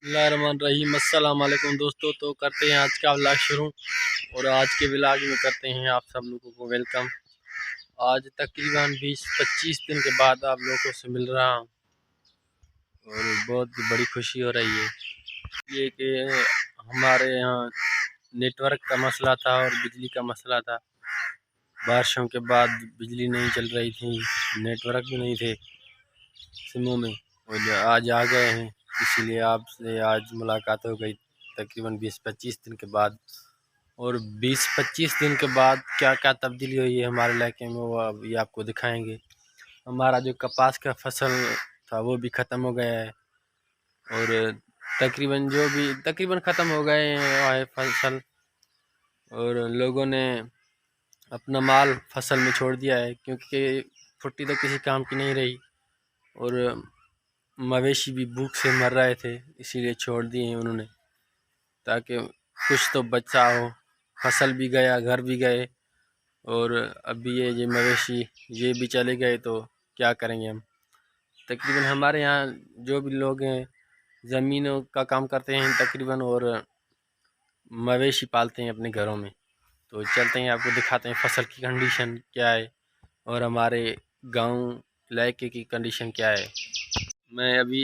बिस्मिल्लाहिर्रहमानिर्रहीम। अस्सलाम वालेकुम दोस्तों। तो करते हैं आज का व्लॉग शुरू और आज के व्लॉग में करते हैं आप सब लोगों को वेलकम। आज तकरीबन 20-25 दिन के बाद आप लोगों से मिल रहा हूँ और बहुत बड़ी खुशी हो रही है। ये कि हमारे यहाँ नेटवर्क का मसला था और बिजली का मसला था। बारिशों के बाद बिजली नहीं चल रही थी, नेटवर्क भी नहीं थे सिमों में, और आज आ गए हैं। इसीलिए आपसे आज मुलाकात हो गई तकरीबन 20-25 दिन के बाद। और 20-25 दिन के बाद क्या क्या तब्दीली हुई है हमारे इलाके में वो अभी आपको दिखाएंगे। हमारा जो कपास का फसल था वो भी ख़त्म हो गया है और तकरीबन ख़त्म हो गए हैं फसल, और लोगों ने अपना माल फसल में छोड़ दिया है क्योंकि फुट्टी तो किसी काम की नहीं रही और मवेशी भी भूख से मर रहे थे, इसीलिए छोड़ दिए हैं उन्होंने ताकि कुछ तो बचा हो। फसल भी गया, घर भी गए, और अभी ये मवेशी ये भी चले गए तो क्या करेंगे हम। तकरीबन हमारे यहाँ जो भी लोग हैं ज़मीनों का काम करते हैं तकरीबन, और मवेशी पालते हैं अपने घरों में। तो चलते हैं आपको दिखाते हैं फसल की कंडीशन क्या है और हमारे गांव इलाके की कंडीशन क्या है। मैं अभी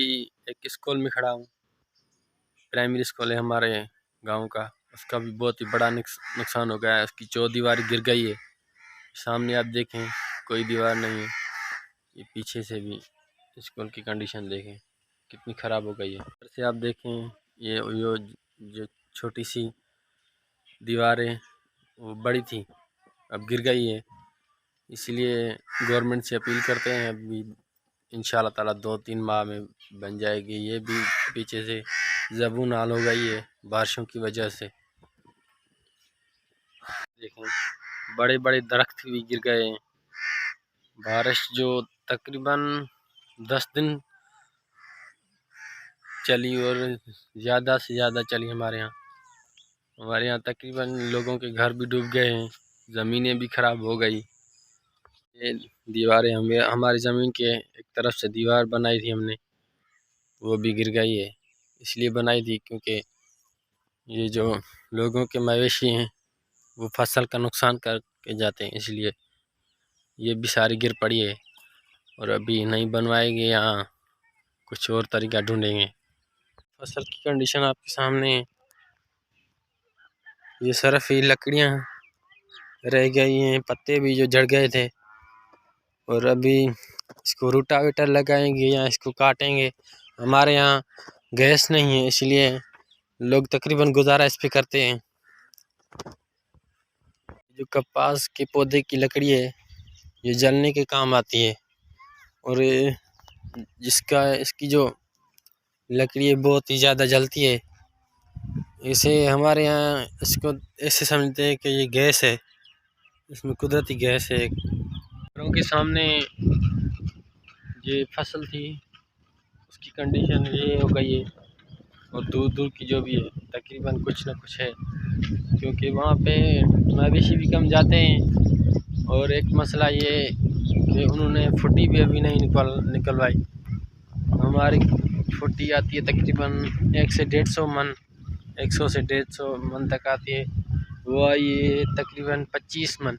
एक स्कूल में खड़ा हूँ, प्राइमरी स्कूल है हमारे गांव का। उसका भी बहुत ही बड़ा नुकसान हो गया है, उसकी चौदीवारी गिर गई है। सामने आप देखें कोई दीवार नहीं है, ये पीछे से भी स्कूल की कंडीशन देखें कितनी ख़राब हो गई है। ऊपर से आप देखें ये जो छोटी सी दीवारें वो बड़ी थी, अब गिर गई है। इसलिए गवर्नमेंट से अपील करते हैं अभी इंशाल्लाह ताला 2-3 माह में बन जाएगी। ये भी पीछे से ज़बून हाल हो गई है बारिशों की वजह से। देखें बड़े बड़े दरख्त भी गिर गए हैं। बारिश जो तकरीबन 10 दिन चली और ज़्यादा से ज़्यादा चली हमारे यहाँ तकरीबन लोगों के घर भी डूब गए हैं, ज़मीनें भी ख़राब हो गई। ये दीवारें हमारी ज़मीन के एक तरफ से दीवार बनाई थी हमने, वो भी गिर गई है। इसलिए बनाई थी क्योंकि ये जो लोगों के मवेशी हैं वो फसल का नुकसान करके जाते हैं, इसलिए ये भी सारी गिर पड़ी है। और अभी नहीं बनवाएंगे, यहाँ कुछ और तरीका ढूंढेंगे। फसल की कंडीशन आपके सामने है। ये सिर्फ ही लकड़ियाँ रह गई हैं, पत्ते भी जो झड़ गए थे, और अभी इसको रोटावेटर लगाएंगे या इसको काटेंगे। हमारे यहाँ गैस नहीं है, इसलिए लोग तकरीबन गुजारा इस पे करते हैं। जो कपास के पौधे की लकड़ी है ये जलने के काम आती है, और इसकी जो लकड़ी है बहुत ही ज़्यादा जलती है। इसे हमारे यहाँ इसको ऐसे समझते हैं कि ये गैस है, इसमें कुदरती गैस है। घरों के सामने ये फसल थी उसकी कंडीशन ये हो गई है, और दूर दूर की जो भी है तकरीबन कुछ ना कुछ है, क्योंकि वहाँ पे मवेशी भी कम जाते हैं। और एक मसला ये कि उन्होंने फुट्टी भी अभी नहीं निकलवाई। हमारी फुट्टी आती है तकरीबन 1 से 150 मन, 100 से 150 मन तक आती है। वो आई है तकरीबन 25 मन।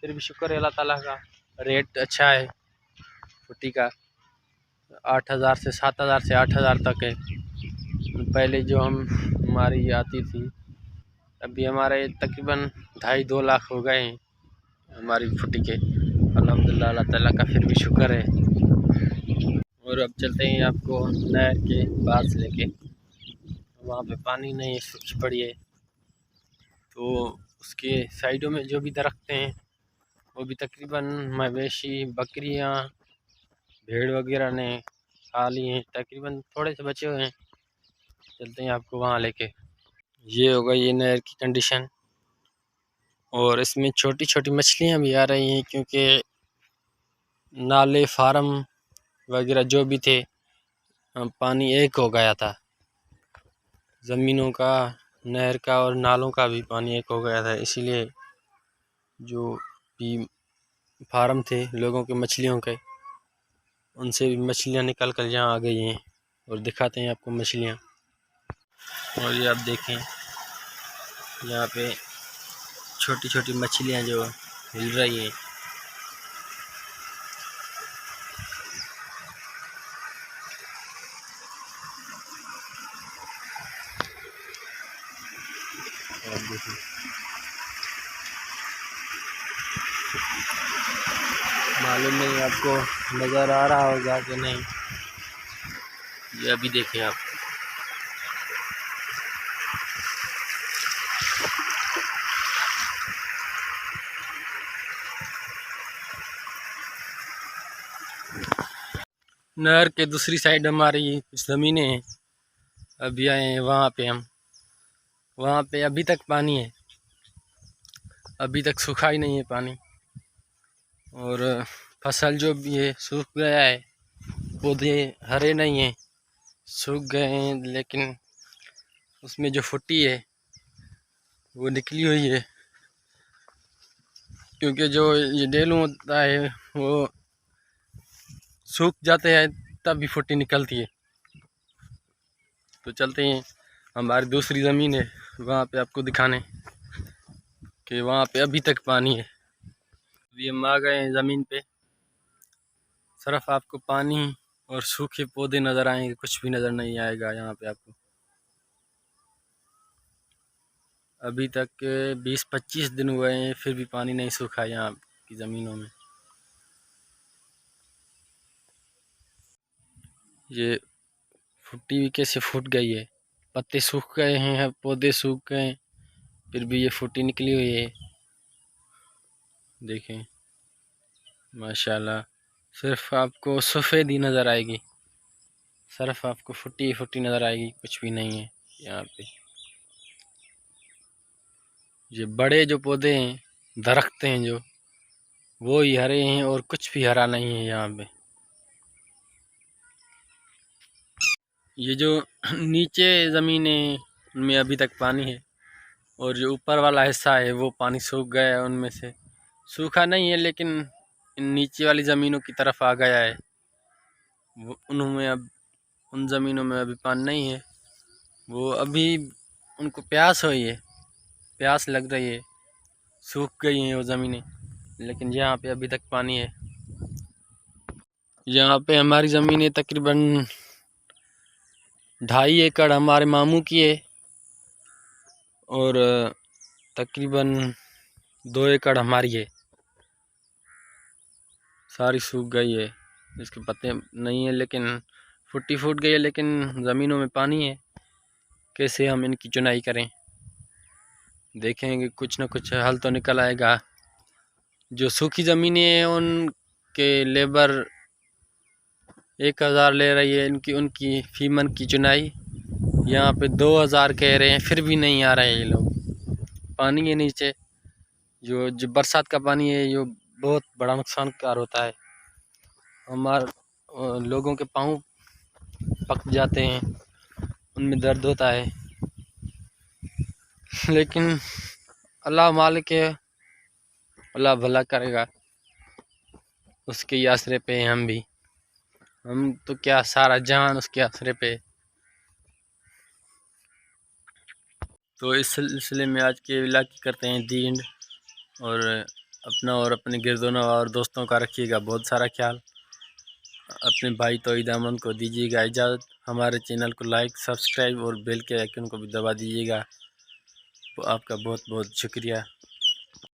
फिर भी शुक्र है अल्लाह ताला का, रेट अच्छा है फुट्टी का, 8,000 से 7,000 से 8,000 तक है। पहले जो हमारी आती थी, अभी हमारे तकरीबन 2.5-2 लाख हो गए हैं हमारी फुट्टी के। अल्हम्दुलिल्लाह अल्लाह ताला का फिर भी शुक्र है। और अब चलते हैं आपको नहर के पास लेके, वहाँ पे पानी नहीं सूखी पड़ी है, तो उसके साइडों में जो भी दरख्त हैं वो भी तकरीबन मवेशी बकरियाँ भेड़ वगैरह ने खा ली हैं, तकरीबन थोड़े से बचे हुए हैं। चलते हैं आपको वहाँ लेके। ये होगा ये नहर की कंडीशन, और इसमें छोटी छोटी मछलियाँ भी आ रही हैं क्योंकि नाले फार्म वगैरह जो भी थे पानी एक हो गया था। ज़मीनों का, नहर का और नालों का भी पानी एक हो गया था, इसीलिए जो भी फार्म थे लोगों के मछलियों के, उनसे भी मछलियाँ निकल कर यहाँ आ गई हैं। और दिखाते हैं आपको मछलियाँ। और ये आप देखें यहाँ पे छोटी छोटी मछलियाँ जो हिल रही है। आप देखें, मालूम नहीं आपको नज़र आ रहा होगा कि नहीं। ये अभी देखें आप, नहर के दूसरी साइड हमारी ज़मीनें हैं। अभी आए हैं वहाँ पे, हम वहाँ पे अभी तक पानी है, अभी तक सूखा ही नहीं है पानी। और फसल जो भी है सूख गया है, पौधे हरे नहीं हैं, सूख गए हैं, लेकिन उसमें जो फुट्टी है वो निकली हुई है। क्योंकि जो ये डेलू होता है वो सूख जाते हैं तब भी फुट्टी निकलती है। तो चलते हैं हमारी दूसरी ज़मीन है वहाँ पे आपको दिखाने कि वहाँ पे अभी तक पानी है। ये हम आ गए हैं ज़मीन पे, सिर्फ आपको पानी और सूखे पौधे नज़र आएंगे, कुछ भी नज़र नहीं आएगा यहाँ पे आपको। अभी तक 20-25 दिन हुए हैं, फिर भी पानी नहीं सूखा यहाँ की ज़मीनों में। ये फुट्टी भी कैसे फूट गई है, पत्ते सूख गए हैं, पौधे सूख गए हैं, फिर भी ये फुट्टी निकली हुई है। देखें माशाल्लाह, सिर्फ आपको सफ़ेद ही नज़र आएगी, सिर्फ आपको फुट्टी फुट्टी नज़र आएगी, कुछ भी नहीं है यहाँ पे। ये बड़े जो पौधे हैं, दरख्त हैं जो, वो ही हरे हैं और कुछ भी हरा नहीं है यहाँ पे। ये जो नीचे ज़मीन है उनमें अभी तक पानी है, और जो ऊपर वाला हिस्सा है वो पानी सूख गया है। उनमें से सूखा नहीं है, लेकिन इन नीचे वाली ज़मीनों की तरफ आ गया है। उनमें अब उन ज़मीनों में अभी पानी नहीं है, वो अभी उनको प्यास हुई है, प्यास लग रही है, सूख गई हैं वो ज़मीनें, लेकिन यहाँ पे अभी तक पानी है। यहाँ पे हमारी ज़मीनें तकरीबन 2.5 एकड़ हमारे मामू की है, और तकरीबन 2 एकड़ हमारी है। सारी सूख गई है, इसके पत्ते नहीं है, लेकिन फुट्टी फूट गई है, लेकिन ज़मीनों में पानी है। कैसे हम इनकी चुनाई करें, देखेंगे कुछ ना कुछ हल तो निकल आएगा। जो सूखी ज़मीनें हैं उनके लेबर 1000 ले रही है उनकी फीमन की चुनाई। यहाँ पे 2000 कह रहे हैं, फिर भी नहीं आ रहे ये लोग। पानी है नीचे, जो बरसात का पानी है, ये बहुत बड़ा नुकसानकार होता है। हमारे लोगों के पाँव पक जाते हैं, उनमें दर्द होता है, लेकिन अल्लाह मालिक है, अल्लाह भला करेगा, उसके ही आसरे पे हैं हम भी। हम तो क्या, सारा जहान उसके आसरे पे। तो इस सिलसिले में आज के व्लॉग की करते हैं दी एंड, और अपना और अपने गिरदोनवा और दोस्तों का रखिएगा बहुत सारा ख्याल। अपने भाई तौहीद अहमद को दीजिएगा इजाज़त। हमारे चैनल को लाइक, सब्सक्राइब और बेल के आइकन को भी दबा दीजिएगा। तो आपका बहुत बहुत शुक्रिया।